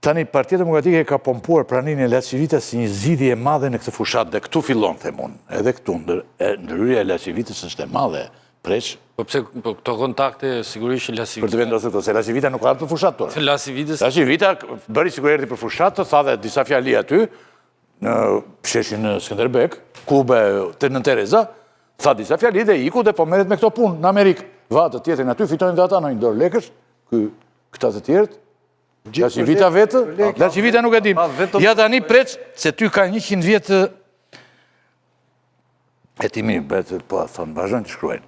Tani, Partia Demokratike ka pompuar pranimin e Lachivita si një zgjidhje e madhe në këtë fushat, dhe këtu fillon, them unë. Edhe këtu, ndërhyrja e Lachivitës është e madhe, presh. Po pse këto kontakte sigurisht Për të vendosur këto, se Lachivita nuk ardhë për fushat tonë. Lachivita bëri sikur erdhi për fushat, tha dhe disa fjali aty, në sheshin në Skënderbek, kube të Nën Tereza, tha disa fjali dhe iku dhe po merret me këto punë në Amerikë. Vatë të tjetrin aty fitojnë dhe ata në një dorë lekësh, këta të tjerët. Lachivita vetë, Lachivita nuk e dim. Ja tani preç, se ty ka 100 vjetë, e ti mirë, betë, po a thonë, vazhdojnë të shkruajnë.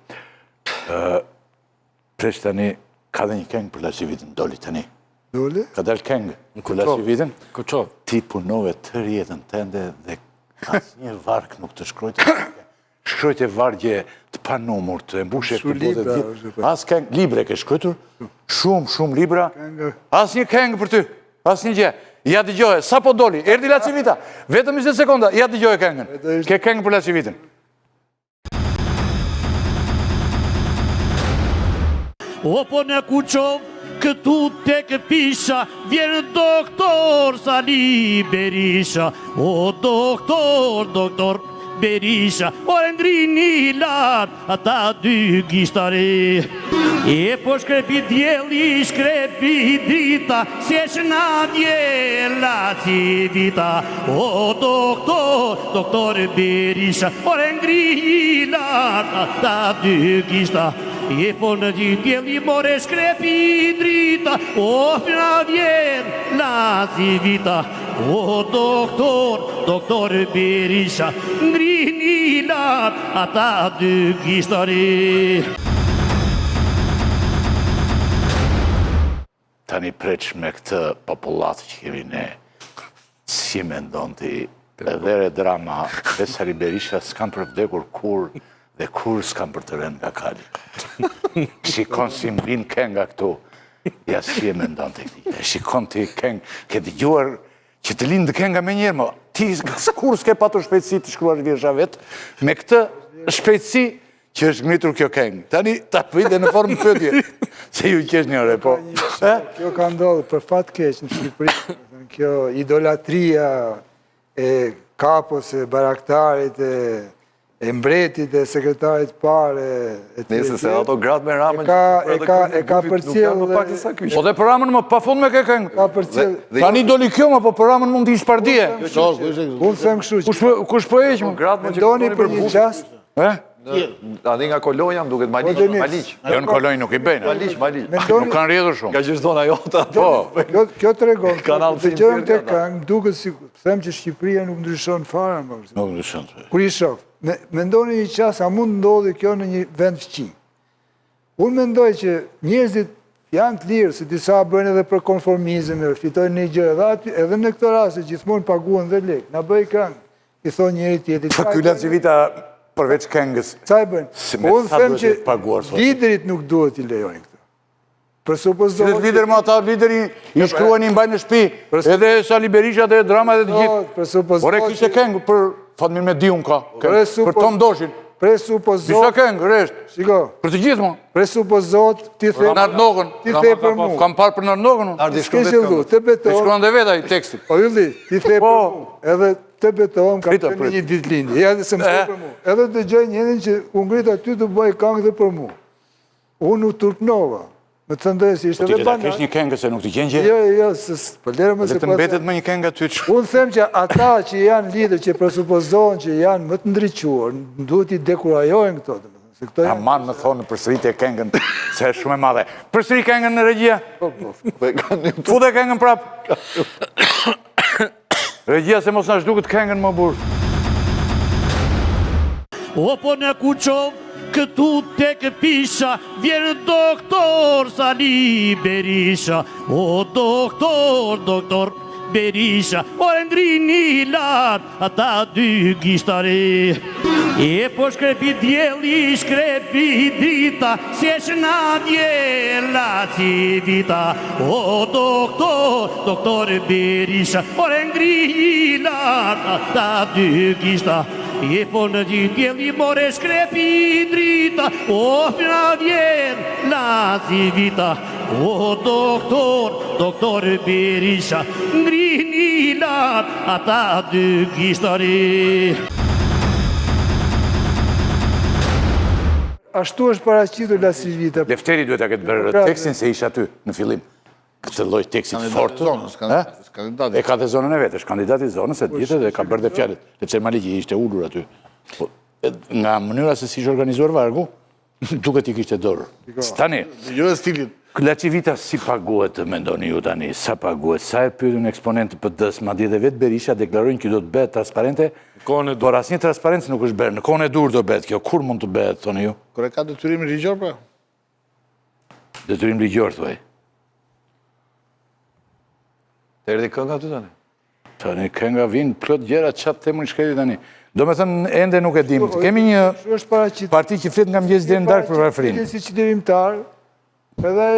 Preç tani, ka dhe një kengë për Lachivitën, doli tani. Doli? Ka dalë kengë për Lachivitën. Kuçov. Ti punove të rjetën tënde dhe asë një varkë nuk të shkrojtë. Shkrojtë e vargje të panumur, të embushe për bote të gjithë. Asë kengë, libre ke shkrojtur, shumë libra. Asë një kengë për ty, asë një gje. Ja t'i gjohe, sa po doli, erdi Lachivita, vetëm 20 sekonda, ja t'i gjohe kengën. Ke kengë për Lachivitën. O po në Kuçov, këtu tek pisha, vjen doktor Sali Berisha. O doktor Berisha, ore ndrini lartë ata dy gishtari. E po shkrepi djeli, shkrepi drita, se shna djela Lachivita. O doktor Berisha, ore ndrini lartë ata dy gishtari. E po në djeli more shkrepi drita, o shna djela Lachivita. O doktor Berisha, ngrini lartë ata dy gishtari. Tani preç me këtë populatë që kemi ne, si me ndonë ti, edhe drama, Sali Berisha s'kam për vdekur kur, dhe kur s'kam për të rënë nga kali. Shikon si mbin kenga këtu, ja si e me ndonë të këti. Shikon ti keng, ke dëgjuar që të lindë kenga me njerë, ma ti kur s'ke patur shpejtësi të shkruar vjersha vetë, me këtë shpejtësi që është ngritur kjo kengë. Tani ta pëjde në formë pyetje, se ju qesh njëre, po. Kjo ka ndodhë për fat keq në Shqipëri, kjo idolatria e kapos e baraktarit, e mbretit, e sekretarit pare, Nëse se ato gratë me Ramën e ka përcjell Po dhe për Ramën më pa fund me ke kengë. ka përcjell. Tani doli kjo më, po për Ramën mund t'i shpardije. Unë them kështu që Kush po eq më? gratë më që mendoni për një çast, Adi nga Kolonja më duket Maliq. Jo në Kolonjë nuk i bëjnë. Maliq. Nuk kanë rjedhur shumë. Ka gjithë zona jote ato. Po, kjo tregon. Kanal Të gjojmë të këngë, duket si them që Shqipëria nuk ndryshon fare më. nuk ndryshon. Kur i shoh, mendoni një qas, a mund ndodhi kjo në një vend fqinj? Unë mendoj që njerëzit janë të lirë, se disa bëjnë edhe për konformizëm, fitojnë një gjë, edhe në këtë rast gjithmonë paguën dhe lek. Na bëj këngë, i thonë njëri tjetrit. Po ky Lachivita përveç këngës. Qa i bëjnë? Unë them që paguar sot. liderit nuk duhet i lejojnë këtë. Për Që supozohet... lider më ata, lideri i shkruan i mbajnë në shtëpi, edhe Sali Berisha dhe drama dhe të gjithë. Për supozohet... Ore kishte këngë për Fatmir Mediun ka, për Tom Doshin. Disa Presupozohet... këngë, resht. Shiko, Për të gjithë më. presupozohet ti the... Nardnogën. Ti the për mu. Kam parë për Nardnogën. S'ke qëllu, të E betohem... shkruan dhe vetaj tekstit. Po Ylli, ti the për mu. Edhe të betohem, kam të një ditlindje. Ja dhe se më shkoj për mu. Edhe të gjej njenin që u ngrit aty të bëj këngë dhe për mu. Unë u turpnova. Me të ndojë si ishte Ti dhe le ta banal. kesh një këngë se nuk t'i gjen gjë. Jo, po lere më Dhe se të mbetet më një këngë aty që... Unë them që ata që janë lider, që presupozohen që janë më të ndriquar, duhet i dekurajojnë këto. Se këto janë... Aman më thonë përsërit e këngën, se është shumë e madhe. Përsëri këngën në regjia. Fute këngën prap. Regjia se mos na zhduket këngën më burr. O po në Kuçov, këtu tek pisha, vjen doktor Sali Berisha. O doktor Berisha, ore ndrini lartë ata dy gishtari. E po shkrepi djeli, shkrepi drita, se shna djela Lachivita. O doktor Berisha, ore ndrini lartë ata dy gishtari. e po në gjithje limore shkrepi drita, o fina vjen la si vita. O doktor Berisha, ngrini lat ata dy kishtari. Ashtu është paraqitur la si vita. Lefteri duhet ta ketë bërë tekstin se isha aty në fillim. Këtë lloj teksti të fortë. E ka dhe zonën e vetë, është kandidati i zonës, e ditë dhe ka bërë dhe fjalët. Lepser Maliki ishte ulur aty. Nga mënyra se si ishte organizuar vargu, duket I kishte dorë. Tani, Jo e stilit. Klacivita si paguhet, mendoni ju tani, sa paguhet, sa e pyetën eksponent të PD-s, madje dhe vetë Berisha deklarojnë që do të bëhet transparente, por asnjë transparencë nuk është bërë. Në kohën e dur do bëhet kjo. Kur mund të bëhet, thoni ju? Kur e ka detyrimin ligjor, pra? Detyrim ligjor, thuaj. Të erdhi kënga aty tani? Tani kënga vinë plot gjëra çat temën shkeli tani. Do me thënë, ende nuk e dim. Kemi një parti që flet nga mëngjes deri në darkë për varfërinë. Si qytetimtar, edhe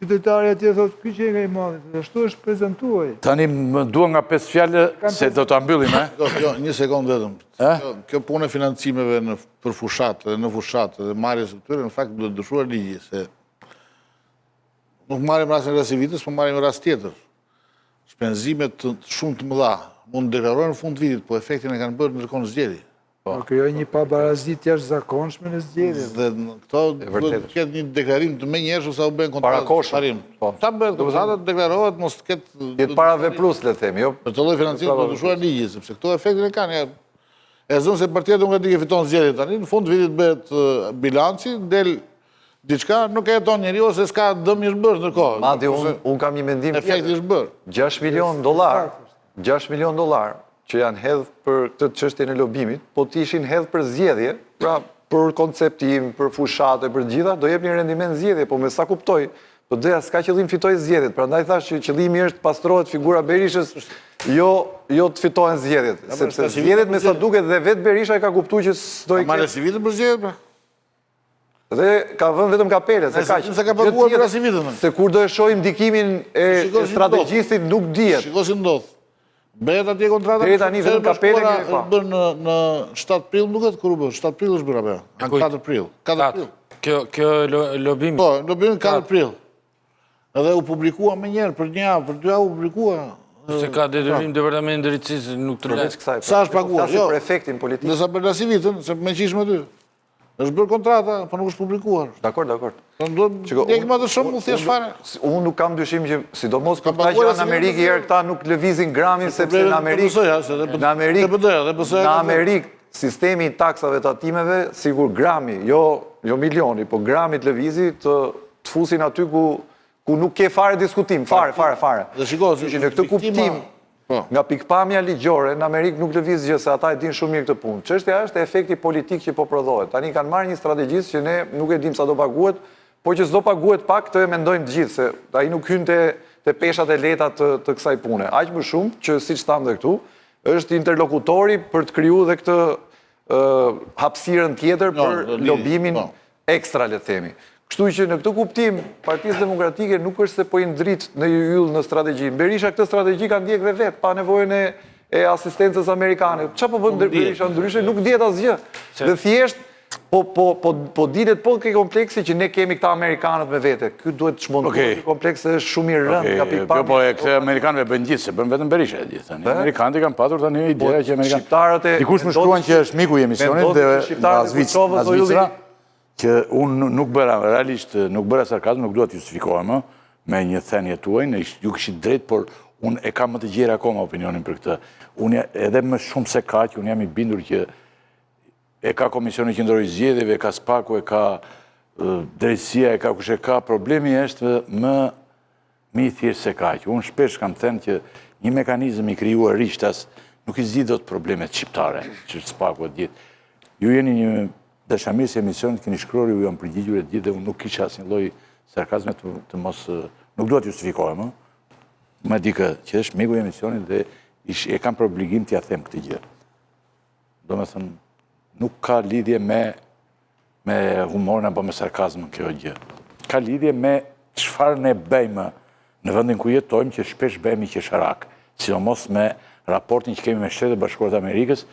qytetari atje thotë, ky që nga I madhi, ashtu është prezantuar. Tani më dua nga 5 fjalë se do ta mbyllim, Jo, një sekondë vetëm. Kjo punë e financimeve për fushatë dhe në fushatë dhe marrjes së këtyre, në fakt duhet ndryshuar ligji, se nuk marrim rastin e Rasivitës, po marrim rast tjetër. Shpenzimet shumë të mëdha mund të deklarojnë në fund të vitit, po efektin e kanë bërë ndërkohë në zgjedhje. Po krijoj një pabarazitje jashtëzakonshme në zgjedhje. Dhe këto duhet të ketë një deklarim të menjëhershëm sa u bën kontratë. Parakoshëm. Sa bëhet kontrata, deklarohet, mos ketë Jetë para veprus, le themi, jo? për të lloj financimi për të ndryshuar ligji, sepse këto efektin e kanë. E zënë se partia demokratike fiton zgjedhjet tani, në fund të vitit bëhet bilanci, del diçka, nuk e jeton njeriu ose s'ka dëm I bërë ndërkohë. Madje unë kam një mendim Efekti është bërë. $6 milion, $6 milion që janë hedhë për këtë çështjen e lobimit, po të ishin hedhë për zgjedhje, pra për konceptim, për fushate, për gjitha, do jep një rendiment zgjedhje, po me sa kuptoj, PD-ja s'ka qëllim fitoj zgjedhjet, prandaj thash që qëllimi është pastrohet figura Berishës, jo të fitohen zgjedhjet, sepse zgjedhjet me sa duket dhe vetë Berisha e ka kuptuar që s'do I Marrë Rasivitën për zgjedhjet, pra. Dhe ka vënë vetëm kapele, se kaq. Se ka paguar për Rasivitën. Se kur do e shohim ndikimin e strategjistit nuk dihet. Shiko si ndodh. Bëhet atje kontrata. Deri tani vetëm kapele kemi pa. Bën në 7 prill, nuk e kur u bë. 7 prill është bërë apo? Në 4 prill. 4 prill. Kjo lobimi. Po, lobimi 4 prill. Edhe u publikua më njëherë për një javë, për 2 javë u publikua. Se ka detyrim departamenti I drejtësisë nuk të Përveç kësaj. Sa është paguar? Jo, për efektin politik. Nësa për Rasivitën, se më qishme aty. Është bërë kontrata, po nuk është publikuar. Dakor. Ndjekim atë shumë u thjesht fare. Unë nuk kam dyshim që, sidomos për ta që në Amerikë herë këta nuk lëvizin gramin, sepse në Amerikë, sistemi I taksave të atimeve, sigur grami, jo milioni, po grami të lëvizi të fusin aty ku nuk ke fare diskutim, fare. Dhe shiko, në këtë kuptim, nga pikpamja ligjore, në Amerikë nuk lëviz gjë, se ata e din shumë mirë këtë punë. Çështja është efekti politik që po prodhohet. Tani kanë marrë një strategjistë që ne nuk e dim sa do paguhet, po që s'do paguhet pak, të e mendojmë të gjithë, se ai nuk hyn te peshat e lehta të kësaj pune. Aq më shumë që siç tham dhe këtu, është interlokutori për të krijuar dhe këtë hapësirën tjetër për lobimin ekstra, le të themi. Kështu që në këtë kuptim, Partisë Demokratike nuk është se po I ndrit në yll në strategji. Berisha këtë strategji ka ndjek dhe vetë, pa nevojën e asistencës amerikane. Çfarë po bën Berisha ndryshe? Nuk dihet asgjë. Dhe thjesht po dilet po ke kompleksi që ne kemi këta amerikanët me vete. Ky duhet të çmontohet, kompleksi është shumë I rëndë nga pikpamja. Po këta amerikanëve bëjnë gjithë, se bën vetëm Berisha e gjithë. Amerikanët kanë patur tani ideja që amerikanët. Dikush më shkruan që është miku I emisionit dhe Azvicra, që unë nuk bëra, realisht nuk bëra sarkazm, nuk duhet justifikohem me një thënie tuaj, ju kishit drejt, por unë e kam më të gjerë akoma opinionin për këtë. Unë edhe më shumë se kaq, unë jam I bindur që e ka Komisioni Qendror I Zgjedhjeve, e ka SPAK-u, e ka drejtësia, e ka kush e ka. Problemi është më I thjesht se kaq. Unë shpesh kam thënë që një mekanizëm I krijuar rishtas nuk I zgjidh dot problemet shqiptare, që SPAK-u e gjithë. Ju jeni një dashamirës e emisionit, keni shkruar, ju janë përgjigjur e gjithë dhe unë nuk kisha asnjë lloj sarkazme të mos, nuk duhet justifikohem, më di që është miku I emisionit dhe e kam për obligim t'ja them këtë gjë. Do me thënë, nuk ka lidhje me humorin apo me sarkazmën kjo gjë. Ka lidhje me çfarë ne bëjmë në vendin ku jetojmë, që shpesh bëhemi qesharak, sidomos me raportin që kemi me Shtetet Bashkuara të Amerikës,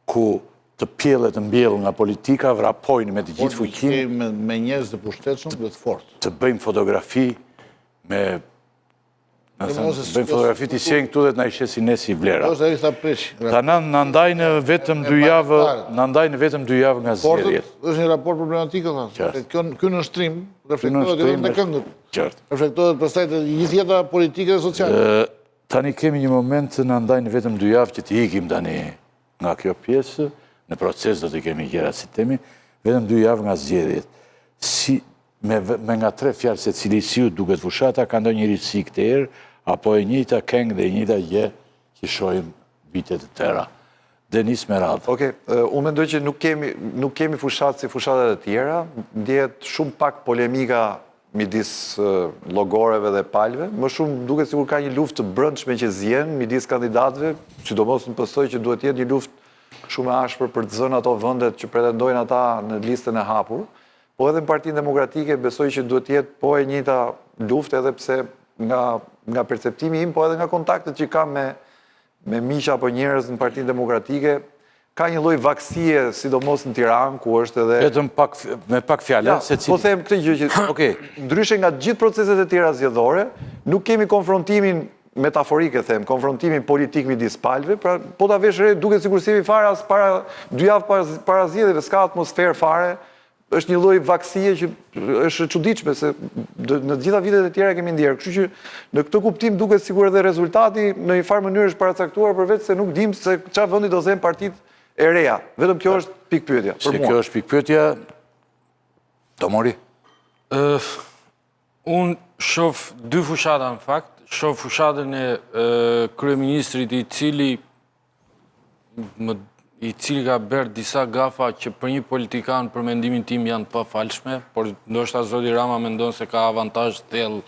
ku të pjellet mbjell nga politika vrapojnë me të gjithë fuqinë, Me njerëz të pushtetshëm dhe të fortë. të bëjmë fotografi me bëjmë fotografi të ishen këtu dhe të na ishesin ne si vlera. Është ai tha prish. Ta na ndajnë vetëm 2 javë nga zgjedhjet. Është një raport problematike thonë. Ky në shtrim reflektohet edhe në këngët. Qartë. Reflektohet pastaj te gjithë jeta politike dhe sociale. Tani kemi një moment të na ndajnë vetëm 2 javë që të ikim tani nga kjo pjesë, në proces do të kemi gjëra si temi, vetëm 2 javë nga zgjedhjet. Me nga 3 fjalë se cili si ju duket fushata, ka ndonjë risi këtë herë, apo e njëjta këngë dhe e njëjta gjë që shohim vitet të tëra. Denis me radhë. Okej, unë mendoj që nuk kemi fushatë si fushatat e tjera, ndjehet shumë pak polemika midis llogoreve dhe palëve, më shumë duket sikur ka një luftë të brendshme që zjen midis kandidatëve, sidomos në PSOE që duhet të jetë një luftë shumë e ashpër për të zënë ato vendet që pretendojnë ata në listën e hapur, po edhe në Partinë Demokratike besoj që duhet të jetë po e njëjta luftë, edhe pse nga perceptimi im, po edhe nga kontaktet që kam me miqa apo njerëz në Partinë Demokratike, ka një lloj vaksie, sidomos në Tiranë, ku është edhe... Vetëm me pak fjallë, se po them këtë gjë që, ndryshe nga gjithë proceset e tjera zgjedhore, nuk kemi konfrontimin metaforike, konfrontimin politik midis palëve, pra po ta vesh re, duket sikur si fare as para 2 javë para zgjedhjeve, s'ka atmosferë fare, është një lloj vaksie që është e çuditshme se në të gjitha vitet e tjera kemi ndjerë. Kështu që në këtë kuptim duket sikur edhe rezultati në një farë mënyrë është paracaktuar, përveç se nuk dim se çfarë vendi do zënë partitë e reja. Vetëm kjo është pikpyetja. Se kjo është pikpyetja, do mori? Unë shoh 2 fushata në fakt, shoh fushatën e kryeministrit i cili ka bërë disa gafa që për një politikan për mendimin tim janë pa falshme, por ndoshta zoti Rama mendon se ka avantazh thellë.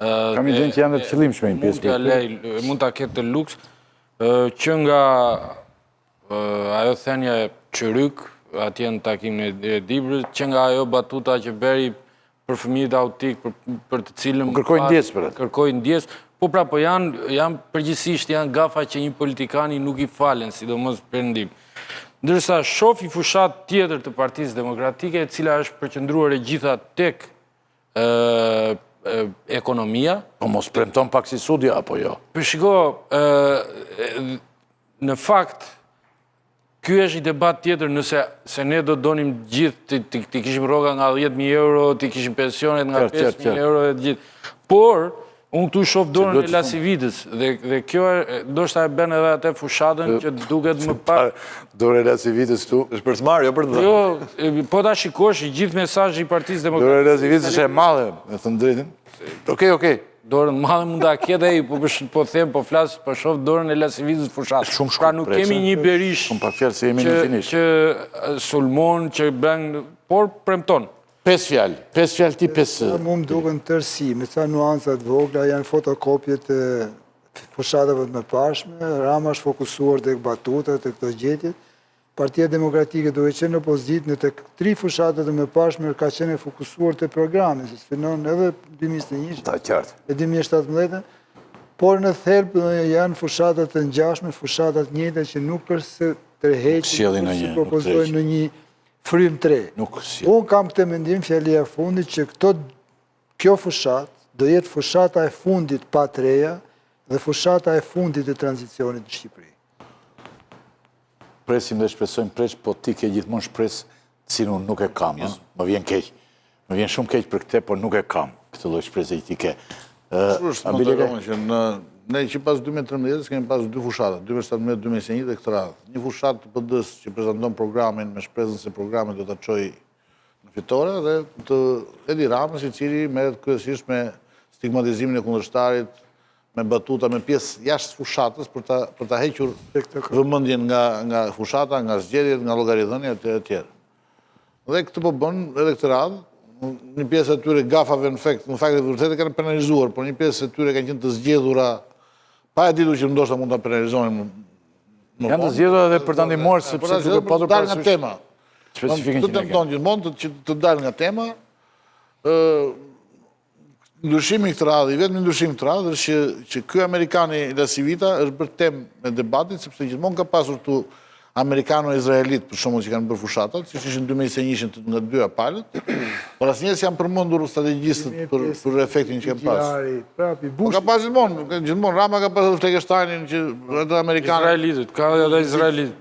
Kam idenë që janë të qëllimshme një pjesë. Mund ta ketë të luks, që nga ajo thënia e Çyryk, atje në takimin e Dibrës, që nga ajo batuta që bëri për fëmijët autik, për të cilën kërkojnë ndjes për atë. Kërkojnë ndjes. Po pra, po janë përgjithsisht janë gafa që një politikani nuk i falen, sidomos perëndim. Ndërsa shoh një fushat tjetër të Partisë Demokratike, e cila është përqendruar e gjitha tek ekonomia. Po mos premton pak si sudja, apo jo? Për shiko, në fakt, ky është një debat tjetër, nëse se ne do donim gjithë të kishim rroga nga 10.000 euro, të kishim pensionet nga 5.000 euro e gjithë. Por, unë këtu shoh dorën e Lasividës, dhe kjo ndoshta e bën edhe atë fushatën që duket më pak. Dorën e Lasividës këtu. Është për smarrje, për të dhënë. Jo, po ta shikosh gjithë mesazhi i Partisë Demokratike. Dorën e Lasividës është e madhe, me thënë drejtën. Okej. Dorën madhe mund ta ketë ai, po them, po flas, po shoh dorën e Lasividës fushatë. Shumë pra nuk kemi një Berish shumë pak fjalë se jemi në finish. Që sulmon, që bën, por premton. 5 fjalë, 5 fjalë ti 5. Mu më duke në tërsi, me ca nuancat vogla, janë fotokopjet e fushatave të mëparshme, Rama është fokusuar të batutat, të këto gjetjet. Partia Demokratike duke qenë në opozit në të 3 fushatet të mëparshme ka qenë fokusuar të programe, si sfinon edhe 2021 e 2017, por në thelb janë fushatet të ngjashme, fushatet njëjta që nuk është se tërheqin, si propozojnë në një frym 3. Unë kam këtë mendim, fjalia e fundit, që kjo fushat do jetë fushata e fundit pa treja dhe fushata e fundit e tranzicionit në Shqipëri. Presim dhe shpresojmë preç, po ti ke gjithmonë shpresë si unë nuk e kam. Më vjen keq. Më vjen shumë keq për këtë, por nuk e kam këtë lloj shpresë që ti ke. Është më të rëndë që ne që pas 2013 kemi pas 2 fushata, 2017-2021 dhe këtë radhë. Një fushat të PD-s që prezanton programin me shpresën se programin do ta çojë në fitore dhe të Edi Ramës, i cili merret kryesisht me stigmatizimin e kundërshtarit, me batuta, me pjesë jashtë fushatës për ta hequr vëmendjen nga fushata, nga zgjedhjet, nga llogaridhënia e tjerë. Dhe këtë po bën edhe këtë radhë. Një pjesë e tyre gafave në fakt e vërtetë kanë penalizuar, por një pjesë e tyre kanë qenë të zgjedhura pa e ditur që ndoshta mund ta penalizonin. Janë të zgjedhura edhe për ta ndihmuar sepse duke patur dalë nga tema. Specifikën që tenton gjithmonë të dalë nga tema. Ndryshimi këtë radhë, i vetëm ndryshim këtë radhë është që ky amerikani Lasivita është bërë temë me debatin sepse gjithmonë ka pasur tu amerikano-izraelit, për shembull që kanë bërë fushatat, siç ishin 2021 nga të dyja palët, por asnjëherë s'janë përmendur strategjistët për efektin që kanë pasur. Po ka pas gjithmonë Rama ka pasur Fleckensteinin që edhe amerikanë. Izraelitit, ka edhe izraelit.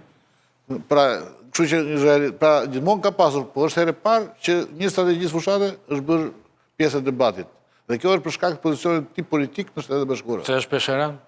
Pra, kështu që Izraelit, pra gjithmonë ka pasur, po është herë e parë që një strategjist fushate është bërë pjesë e debatit. Dhe kjo është për shkak të pozicionit tip politik në Shtetet e Bashkuara. Se është Pesheran?